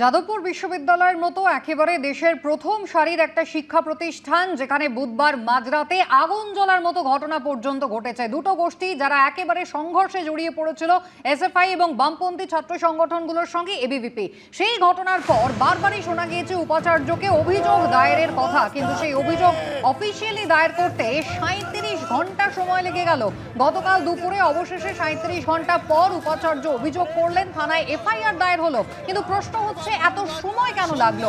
যাদবপুর বিশ্ববিদ্যালয়ের মতো একেবারে দেশের প্রথম সারির একটা শিক্ষা প্রতিষ্ঠান, যেখানে বুধবার মাঝরাতে আগুন জ্বলার মতো ঘটনা পর্যন্ত ঘটেছে। দুটো গোষ্ঠী যারা একেবারে সংঘর্ষে জড়িয়ে পড়েছিল এসএফআই এবং বামপন্থী ছাত্র সংগঠনগুলোর সঙ্গে এবিভিপি। সেই ঘটনার পর বারবারই শোনা গিয়েছে উপাচার্যকে অভিযোগ দায়েরের কথা, কিন্তু সেই অভিযোগ অফিসিয়ালি দায়ের করতে 37 ঘন্টা সময় লেগে গেল। গতকাল দুপুরে অবশেষে 37 ঘন্টা পর উপাচার্য অভিযোগ করলেন, থানায় এফআইআর দায়ের হলো। কিন্তু প্রশ্ন হচ্ছে, এত সময় কেন লাগলো?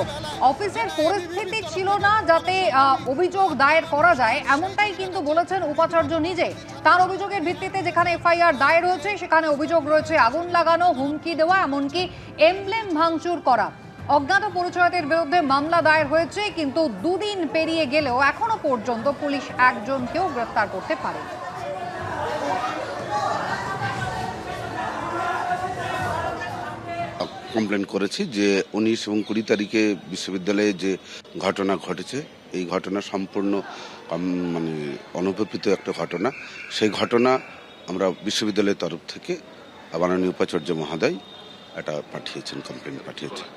অফিসের পরিস্থিতি ছিল না যাতে অভিযোগ দায়ের করা যায়, এমনটাই কিন্তু বলেছেন উপাচার্য নিজে। তার অভিযোগের ভিত্তিতে যেখানে এফআইআর দায়ের হয়েছে সেখানে অভিযোগ রয়েছে আগুন লাগানো, হুমকি দেওয়া, এমনকি এমব্লেম ভাঙচুর করা। অজ্ঞাত পরিচয়দের বিরুদ্ধে মামলা দায়ের হয়েছে, কিন্তু দুদিন পেরিয়ে গেলেও এখনো পর্যন্ত পুলিশ একজনকেও গ্রেফতার করতে পারেনি। কমপ্লেন করেছি যে 19 এবং 20 তারিখে বিশ্ববিদ্যালয়ে যে ঘটনা ঘটেছে, এই ঘটনা সম্পূর্ণ অনুপেক্ষিত একটা ঘটনা। সেই ঘটনা আমরা বিশ্ববিদ্যালয়ের তরফ থেকে মাননীয় উপাচার্য মহোদয় এটা পাঠিয়েছেন, কমপ্লেন পাঠিয়েছেন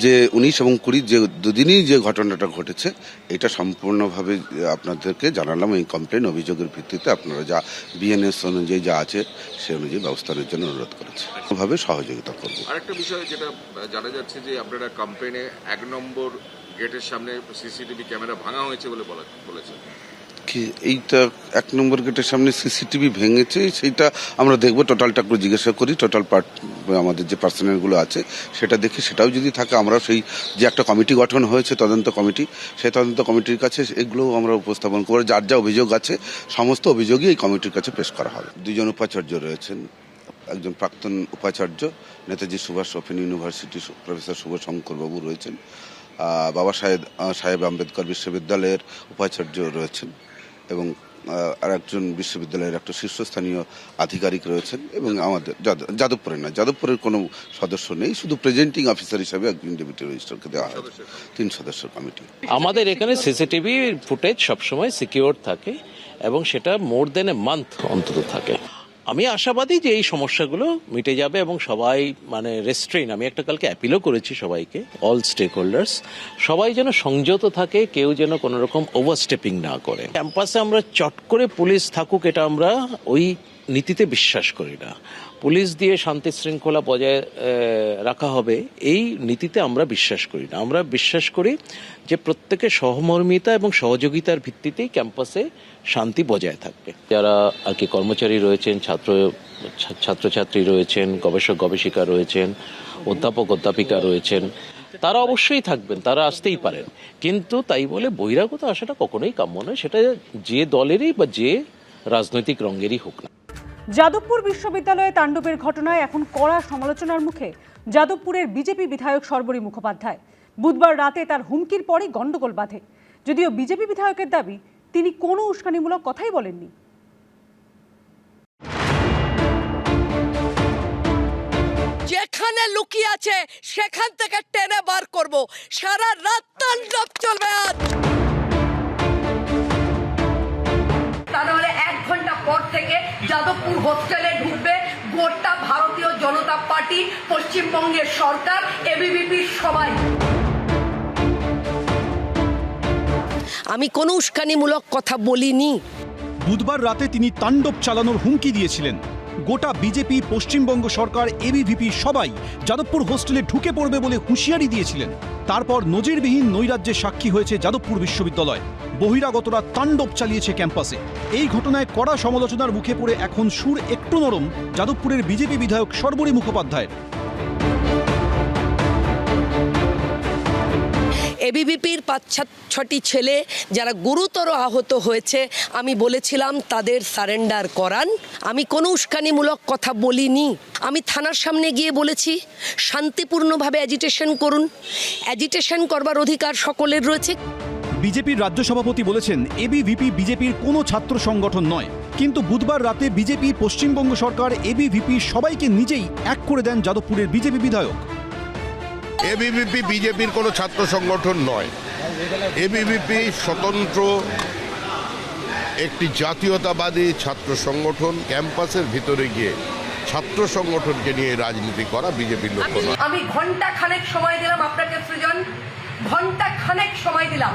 যে 19 এবং 20 যে দুদিনই যে ঘটনাটা ঘটেছে, এটা সম্পূর্ণভাবে আপনাদেরকে জানালাম। এই কমপ্লেন অভিযোগের ভিত্তিতে আপনারা যা বিএনএস অনুযায়ী যা আছে সে অনুযায়ী ব্যবস্থা নেওয়ার জন্য অনুরোধ করেছে, ভাবে সহযোগিতা করব। আরেকটা বিষয় যেটা জানা যাচ্ছে যে আপনারা কমপ্লেনে 1 নম্বর গেটের সামনে সিসিটিভি ক্যামেরা ভাঙা হয়েছে বলে বলেছেন। এইটা 1 নম্বর গেটের সামনে সিসিটিভি ভেঙেছে, সেইটা আমরা দেখবো, টোটালটা করে জিজ্ঞাসা করি, টোটাল আমাদের যে পার্সোনালগুলো আছে সেটা দেখি, সেটাও যদি থাকে আমরা সেই যে একটা কমিটি গঠন হয়েছে তদন্ত কমিটি, সেই তদন্ত কমিটির কাছে এগুলোও আমরা উপস্থাপন করে যার যা অভিযোগ আছে সমস্ত অভিযোগই এই কমিটির কাছে পেশ করা হবে। 2 জন উপাচার্য রয়েছেন, একজন প্রাক্তন উপাচার্য Netaji Subhas open university professor Shubho Shankar বাবু রয়েছেন, বাবা সাহেব আম্বেদকর বিশ্ববিদ্যালয়ের উপাচার্য রয়েছেন, এবং আর একজন বিশ্ববিদ্যালয়ের একটা শীর্ষস্থানীয় আধিকারিক রয়েছেন, এবং আমাদের যাদবপুরের কোনো সদস্য নেই, শুধু প্রেজেন্টিং অফিসার হিসাবে একজন ডেপুটি রেজিস্ট্রারকে দেওয়া হয়। 3 সদস্যের কমিটি। আমাদের এখানে সিসিটিভি ফুটেজ সবসময় সিকিউর থাকে এবং সেটা মোর দেন এ মান্থ অন্তত থাকে। আমি আশাবাদী যে এই সমস্যাগুলো মিটে যাবে এবং সবাই রেস্ট্রেইন, আমি একটা কালকে অ্যাপিলও করেছি সবাইকে, অল স্টেক হোল্ডার্স, সবাই যেন সংযত থাকে, কেউ যেন কোনো রকম ওভারস্টেপিং না করে। ক্যাম্পাসে আমরা চট করে পুলিশ থাকুক এটা আমরা ওই নীতিতে বিশ্বাস করি না। পুলিশ দিয়ে শান্তি শৃঙ্খলা বজায় রাখা হবে এই নীতিতে আমরা বিশ্বাস করি না। আমরা বিশ্বাস করি যে প্রত্যেকের সহমর্মিতা এবং সহযোগিতার ভিত্তিতেই ক্যাম্পাসে শান্তি বজায় থাকবে। যারা আর কি কর্মচারী রয়েছেন, ছাত্রছাত্রী রয়েছেন, গবেষক গবেষিকা রয়েছেন, অধ্যাপক অধ্যাপিকা রয়েছেন, তারা অবশ্যই থাকবেন, তারা আসতেই পারেন, কিন্তু তাই বলে বহিরাগত আসাটা কখনোই কাম্য নয়, সেটা যে দলেরই বা যে রাজনৈতিক রঙেরই হোক না। যাদবপুর বিশ্ববিদ্যালয়ে তাণ্ডবের ঘটনায় এখন কড়া সমালোচনার মুখে যাদবপুরের বিজেপি বিধায়ক সর্বরী মুখোপাধ্যায়। বুধবার রাতে তার হুমকির পরই গন্ডগোল বাধে। যদিও বিজেপি বিধায়কের দাবি, তিনি কোনো উস্কানিমূলক কথাই বলেননি। যেখানে লুকিয়ে আছে সেখান থেকে টেনে বার করব। সারা রাত তাণ্ডব চলবে আজ। তাহলে 1 ঘন্টা পর থেকে যাদবপুর হোস্টেলে ঢুকবে গোটা ভারতীয় জনতা পার্টি, পশ্চিমবঙ্গের সরকার, এবিভিপি সবাই। আমি কোনো উস্কানিমূলক কথা বলিনি। বুধবার রাতে তিনি তাণ্ডব চালানোর হুমকি দিয়েছিলেন। গোটা বিজেপি, পশ্চিমবঙ্গ সরকার, এবিভিপি সবাই যাদবপুর হোস্টেলে ঢুকে পড়বে বলে হুঁশিয়ারি দিয়েছিলেন। তারপর নজিরবিহীন নৈরাজ্যের সাক্ষী হয়েছে যাদবপুর বিশ্ববিদ্যালয়। বহিরাগতরা তাণ্ডব চালিয়েছে ক্যাম্পাসে। এই ঘটনায় কড়া সমালোচনার মুখে পড়ে এখন সুর একটু নরম যাদবপুরের বিজেপি বিধায়ক সর্বরী মুখোপাধ্যায়ের। এবিভিপির 5-6টি ছেলে যারা গুরুতর আহত হয়েছে, আমি বলেছিলাম তাদের সারেন্ডার করান। আমি কোনো উস্কানিমূলক কথা বলিনি। আমি থানার সামনে গিয়ে বলেছি শান্তিপূর্ণভাবে অ্যাজিটেশন করুন, অ্যাজিটেশন করবার অধিকার সকলের রয়েছে। বিজেপির রাজ্য সভাপতি বলেছেন এবিভিপি বিজেপির কোনো ছাত্র সংগঠন নয়, কিন্তু বুধবার রাতে বিজেপি, পশ্চিমবঙ্গ সরকার, এবিভিপি সবাইকে নিজেই এক করে দেন যাদবপুরের বিজেপি বিধায়ক। এবিভিপি বিজেপির কোনো ছাত্র সংগঠন নয়। এবিভিপি স্বতন্ত্র একটি জাতীয়তাবাদী ছাত্র সংগঠন। ক্যাম্পাসের ভিতরে গিয়ে ছাত্র সংগঠনকে নিয়ে রাজনীতি করা বিজেপির লক্ষ্য নয়। আমি ঘন্টা খানেক সময় দিলাম আপনাকে সৃজন, ঘন্টা খানেক সময় দিলাম।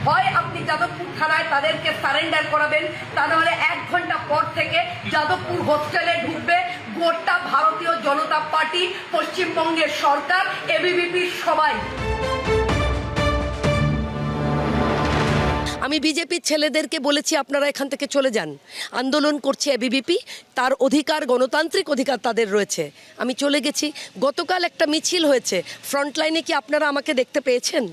হয় আপনি যাদবপুর থানায় তাদেরকে সারেন্ডার করাবেন, তা নাহলে 1 ঘন্টা পর থেকে যাদবপুর হোস্টেলে ঢুকবে গোটা ভারতীয় জনতা পার্টি, পশ্চিমবঙ্গের সরকার, এবিভিপি সবাই। আমি বিজেপির ছেলেদেরকে বলেছি আপনারা এখান থেকে চলে যান, আন্দোলন করছে এবিভিপি, তার অধিকার, গণতান্ত্রিক অধিকার তাদের রয়েছে। আমি চলে গেছি। গতকাল একটা মিছিল হয়েছে, ফ্রন্টলাইনে কি আপনারা আমাকে দেখতে পেয়েছেন?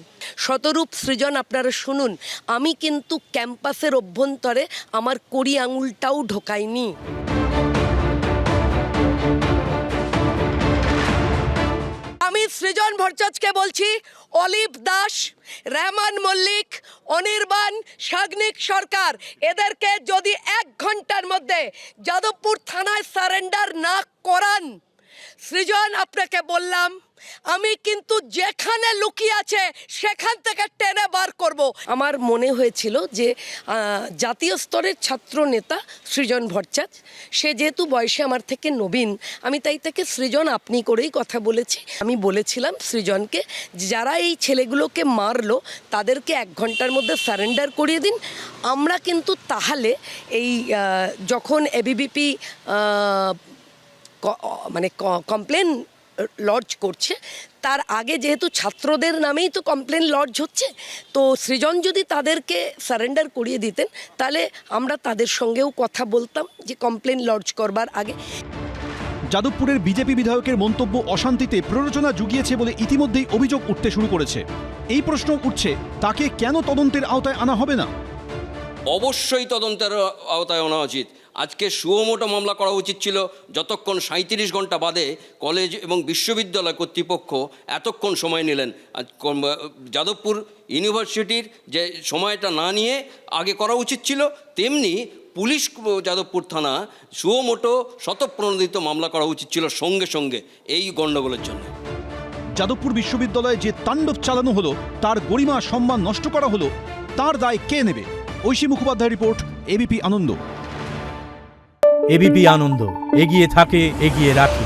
শতরূপ সৃজন, আপনারা শুনুন, আমি কিন্তু ক্যাম্পাসের অভ্যন্তরে আমার কড়ি আঙুলটাও ঢোকাইনি। আমি সৃজন ভট্টাচার্যকে বলছি, অলিভ দাস, রহমান মল্লিক, অনির্বাণ, সাগ্নিক সরকার, এদেরকে যদি 1 ঘন্টার মধ্যে যাদবপুর থানায় সারেন্ডার না করান, সৃজন আপনাকে বললাম আমি কিন্তু যেখানে লুকিয়ে আছে সেখান থেকে টেনে বার করব। আমার মনে হয়েছিল যে জাতীয় স্তরের ছাত্র নেতা সৃজন ভট্টাচার্য, সে যেহেতু বয়সে আমার থেকে নবীন, আমি তাই থেকে সৃজন আপনি করেই কথা বলেছি। আমি বলেছিলাম সৃজনকে, যারা এই ছেলেগুলোকে মারলো তাদেরকে 1 ঘন্টার মধ্যে সারেন্ডার করিয়ে দিন। আমরা কিন্তু তাহলে এই যখন এবিভিপি মানে কমপ্লেন লজ করছে, তার আগে যেহেতু ছাত্রদের নামেই তো কমপ্লেন লজ হচ্ছে, তো সৃজন যদি তাদেরকে সারেন্ডার করিয়ে দিতেন তাহলে আমরা তাদের সঙ্গেও কথা বলতাম যে কমপ্লেন লজ করবার আগে। যাদবপুরের বিজেপি বিধায়কের মন্তব্য অশান্তিতে প্ররোচনা জুগিয়েছে বলে ইতিমধ্যেই অভিযোগ উঠতে শুরু করেছে। এই প্রশ্ন উঠছে, তাকে কেন তদন্তের আওতায় আনা হবে না? অবশ্যই তদন্তের আওতায় আনা উচিত। আজকে সুমোটো মামলা করা উচিত ছিল, যতক্ষণ 37 ঘন্টা বাদে কলেজ এবং বিশ্ববিদ্যালয় কর্তৃপক্ষ এতক্ষণ সময় নিলেন। যাদবপুর ইউনিভার্সিটির যে সময়টা না নিয়ে আগে করা উচিত ছিল, তেমনি পুলিশ যাদবপুর থানা সুমোটো স্বতঃপ্রণোদিত মামলা করা উচিত ছিল সঙ্গে সঙ্গে এই গণ্ডগোলের জন্য। যাদবপুর বিশ্ববিদ্যালয়ে যে তাণ্ডব চালানো হলো, তার গরিমা সম্মান নষ্ট করা হলো, তার দায় কে নেবে? ঐশী মুখোপাধ্যায় রিপোর্ট, এবিপি আনন্দ। এবিপি আনন্দ, এগিয়ে থাকে, এগিয়ে রাখে।